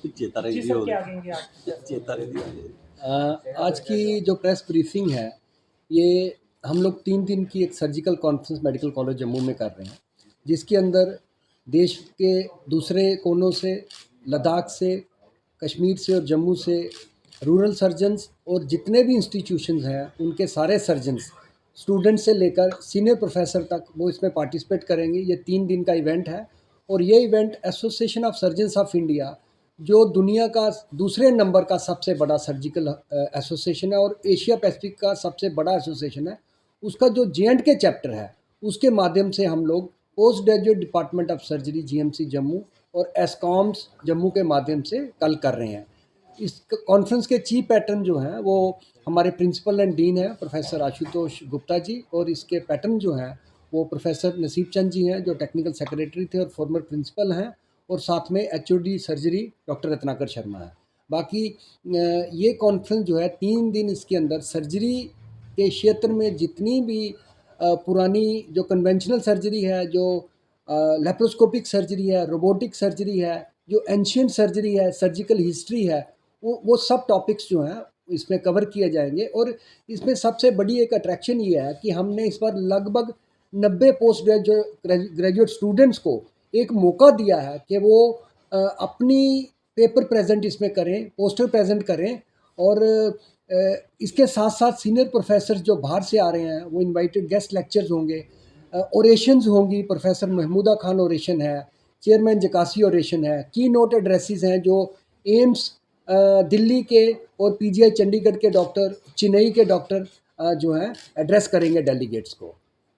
चेता रही जी सर, क्या आगेंगे आप? चेता रही। आज की जो प्रेस ब्रीफिंग है, ये हम लोग 3 दिन की एक surgical conference medical college Jammu में कर रहे हैं, जिसके अंदर देश के दूसरे कोनों से, लद्दाख से, कश्मीर से और जम्मू से रूरल सर्जन्स और जितने भी इंस्टीट्यूशंस हैं, उनके सारे सर्जन्स, स्टूडेंट से लेकर सीनियर प्रोफेसर तक वो इसमें पार्टिसिपेट करेंगे। ये 3 दिन का इवेंट है और ये event association of surgeons of India, जो दुनिया का दूसरे नंबर का सबसे बड़ा सर्जिकल एसोसिएशन है और एशिया पैसिफिक का सबसे बड़ा एसोसिएशन है, उसका जो J&K चैप्टर है, उसके माध्यम से हम लोग post graduate department of surgery GMC Jammu और एस्कॉम्स जम्मू के माध्यम से कल कर रहे हैं। इस कॉन्फ्रेंस के चीफ पैटर्न जो हैं वो हमारे प्रिंसिपल एंड डीन हैं प्रोफेसर आशुतोष गुप्ता जी, और इसके पैटर्न जो हैं वो प्रोफेसर नसीब चंद जी हैं, जो टेक्निकल सेक्रेटरी थे और फॉर्मर प्रिंसिपल हैं, और साथ में HOD surgery doctor Ratnakar Sharma है। बाकी ये कॉन्फ्रेंस जो है 3 दिन, इसके अंदर सर्जरी के क्षेत्र में जितनी भी पुरानी जो कन्वेंशनल सर्जरी है, जो लेप्रोस्कोपिक सर्जरी है, रोबोटिक सर्जरी है, जो एंशियंट सर्जरी है, सर्जिकल हिस्ट्री है, वो सब टॉपिक्स जो हैं इसमें कवर किए जाएंगे। और इसमें सबसे बड़ी एक अट्रैक्शन ये है कि हमने इस बार लगभग 90 पोस्ट ग्रेजुएट स्टूडेंट्स को एक मौका दिया है कि वो अपनी पेपर प्रेजेंट इसमें करें, पोस्टर प्रेजेंट करें, और इसके साथ साथ सीनियर प्रोफेसर जो बाहर से आ रहे हैं वो इनवाइटेड गेस्ट लेक्चर्स होंगे, ओरेशंस होंगी। प्रोफेसर महमूदा खान ओरेशन है, चेयरमैन जकासी ओरेशन है, की नोट एड्रेसेस हैं जो एम्स दिल्ली के और PGI चंडीगढ़ के डॉक्टर, चेन्नई के डॉक्टर जो हैं एड्रेस करेंगे डेलीगेट्स को।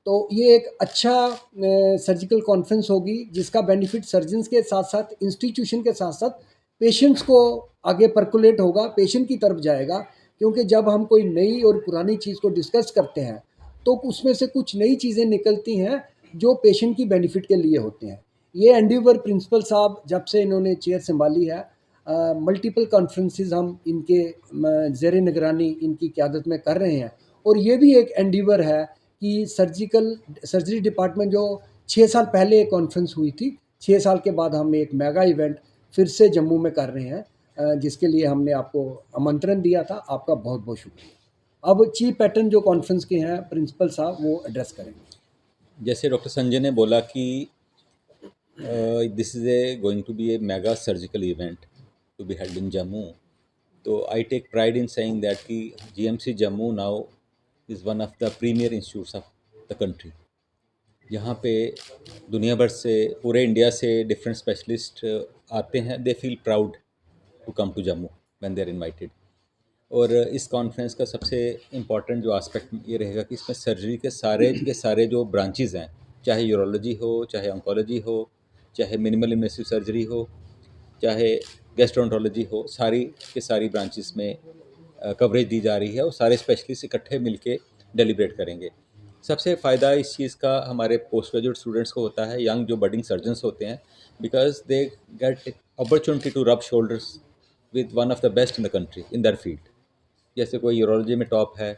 तो ये एक अच्छा सर्जिकल कॉन्फ्रेंस होगी, जिसका बेनिफिट सर्जन्स के साथ साथ इंस्टीट्यूशन के साथ साथ पेशेंट्स को आगे परकुलेट होगा, पेशेंट की तरफ जाएगा। क्योंकि जब हम कोई नई और पुरानी चीज़ को डिस्कस करते हैं तो उसमें से कुछ नई चीज़ें निकलती हैं जो पेशेंट की बेनिफिट के लिए होते हैं। ये एंडीवर प्रिंसिपल साहब जब से इन्होंने चेयर संभाली है, मल्टीपल कॉन्फ्रेंसेस हम इनके ज़ेर निगरानी इनकी क़यादत में कर रहे हैं। और ये भी एक एंडीवर है कि सर्जरी डिपार्टमेंट जो 6 साल पहले एक कॉन्फ्रेंस हुई थी, 6 साल के बाद हम एक मेगा इवेंट फिर से जम्मू में कर रहे हैं, जिसके लिए हमने आपको आमंत्रण दिया था। आपका बहुत बहुत शुक्रिया। अब चीफ पैटर्न जो कॉन्फ्रेंस के हैं प्रिंसिपल साहब वो एड्रेस करेंगे। जैसे डॉक्टर संजय ने बोला कि this is a going to be a mega surgical event to be held in Jammu, तो I take pride in saying that कि GMC Jammu now is one of the premier institutes of the country. यहाँ पे दुनिया भर से, पूरे India से different specialist आते हैं। They feel proud to come to Jammu when they are invited. और इस कॉन्फ्रेंस का सबसे इम्पॉर्टेंट जो एस्पेक्ट ये रहेगा कि इसमें सर्जरी के सारे जो ब्रांचेज़ हैं, चाहे यूरोलॉजी हो, चाहे ऑन्कोलॉजी हो, चाहे मिनिमल इन्वेसिव सर्जरी हो, चाहे गैस्ट्रोएंटरोलॉजी हो, सारी के सारी ब्रांचेस में कवरेज दी जा रही है और सारे स्पेशलिस्ट इकट्ठे मिलके डेलिब्रेट करेंगे। सबसे फ़ायदा इस चीज़ का हमारे पोस्ट ग्रेजुएट स्टूडेंट्स को होता है, यंग जो बडिंग सर्जन्स होते हैं, because they get opportunity to rub shoulders with one of the best in the country in their field. जैसे कोई यूरोलॉजी में टॉप है,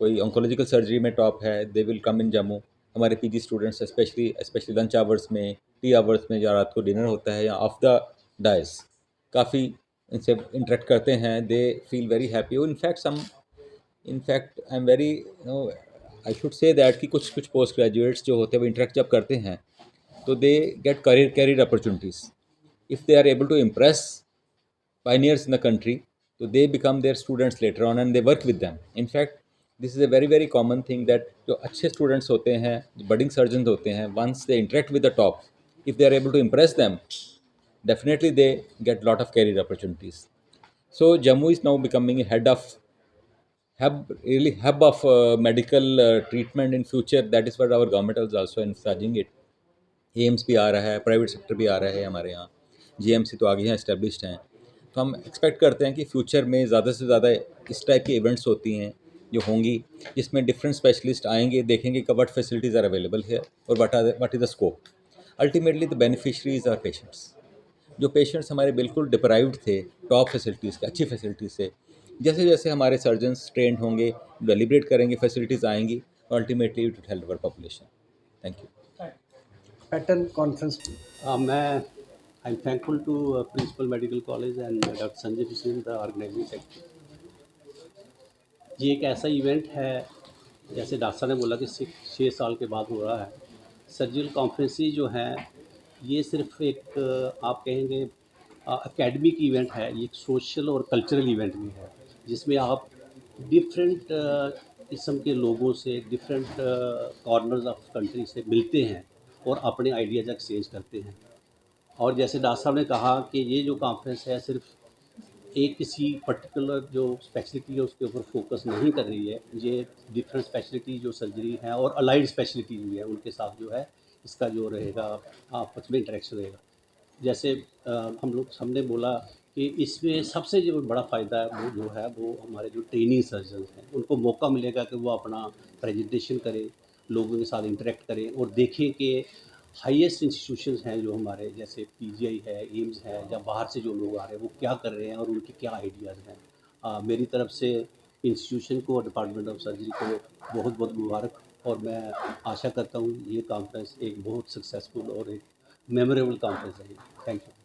कोई ऑन्कोलॉजिकल सर्जरी में टॉप है, दे विल कम इन जम्मू। हमारे PG students specially lunch hours में, T hours में, या रात को डिनर होता है, या ऑफ द डाइस काफ़ी इनसे इंटरेक्ट करते हैं। They feel very happy. In fact I am very I should say that कि कुछ पोस्ट ग्रेजुएट्स जो होते हैं वो इंटरेक्ट जब करते हैं तो they get career opportunities. If they are able to impress pioneers in the country, so they become their students later on and they work with them. In fact, this is a very very common thing that जो अच्छे students होते हैं, budding surgeons होते हैं, once they interact with the top, if they are able to impress them, definitely they get lot of career opportunities. So Jammu is now becoming a hub of medical treatment in future. That is what our government is also encouraging it. AIIMS भी आ रहा है, private sector भी आ रहा है हमारे यहाँ, GMC तो आगे यहाँ इस्टेब्लिश्ड हैं। तो हम एक्सपेक्ट करते हैं कि फ्यूचर में ज़्यादा से ज़्यादा इस टाइप की इवेंट्स होती हैं जो होंगी, जिसमें डिफरेंट स्पेशलिस्ट आएंगे, देखेंगे कि व्हाट फैसिलिटीज़ आर अवेलेबल है और what is the scope. Ultimately the beneficiaries are patients. जो पेशेंट्स हमारे बिल्कुल डिप्राइव्ड थे टॉप फैसिलिटीज़ के, अच्छी फैसिलिटीज़ से, जैसे जैसे हमारे सर्जन्स ट्रेंड होंगे, डेलिब्रेट करेंगे, फैसिलिटीज़ आएंगी, ultimately it will help our population. Thank you. Pattern conference मैं I'm thankful to Principal Medical College and Dr. Sanjay Hussain, the organizing secretary. ये एक ऐसा इवेंट है, जैसे डॉक्टर साहब ने बोला कि 6 साल के बाद हो रहा है। सर्जिकल कॉन्फ्रेंसेस जो हैं, ये सिर्फ एक आप कहेंगे एकेडमिक इवेंट है, ये एक सोशल और कल्चरल इवेंट भी है, जिसमें आप डिफरेंट किस्म के लोगों से, डिफरेंट कॉर्नर्स ऑफ कंट्री से मिलते हैं और अपने आइडियाज़ एक्सचेंज करते हैं। और जैसे डॉक्टर साहब ने कहा कि ये जो कॉन्फ्रेंस है सिर्फ एक किसी पर्टिकुलर जो स्पेशलिटी है उसके ऊपर फोकस नहीं कर रही है, ये डिफरेंट स्पेशलिटी जो सर्जरी है और अलाइड स्पेशलिटी भी है उनके साथ जो है इसका जो रहेगा आपस में इंटरेक्शन रहेगा। जैसे हम लोग हमने बोला कि इसमें सबसे जो बड़ा फ़ायदा है वो जो है वो हमारे जो ट्रेनिंग सर्जन हैं उनको मौका मिलेगा कि वो अपना प्रेजेंटेशन करें, लोगों के साथ इंटरेक्ट करें और देखें कि हाईएस्ट इंस्टीट्यूशंस हैं जो हमारे, जैसे पीजीआई है, एम्स है, या बाहर से जो लोग आ रहे हैं वो क्या कर रहे हैं और उनके क्या आइडियाज़ हैं। मेरी तरफ से इंस्टीट्यूशन को और डिपार्टमेंट ऑफ सर्जरी को बहुत बहुत मुबारक, और मैं आशा करता हूँ ये कॉन्फ्रेंस एक बहुत सक्सेसफुल और एक मेमोरेबल कॉन्फ्रेंस है। Thank you.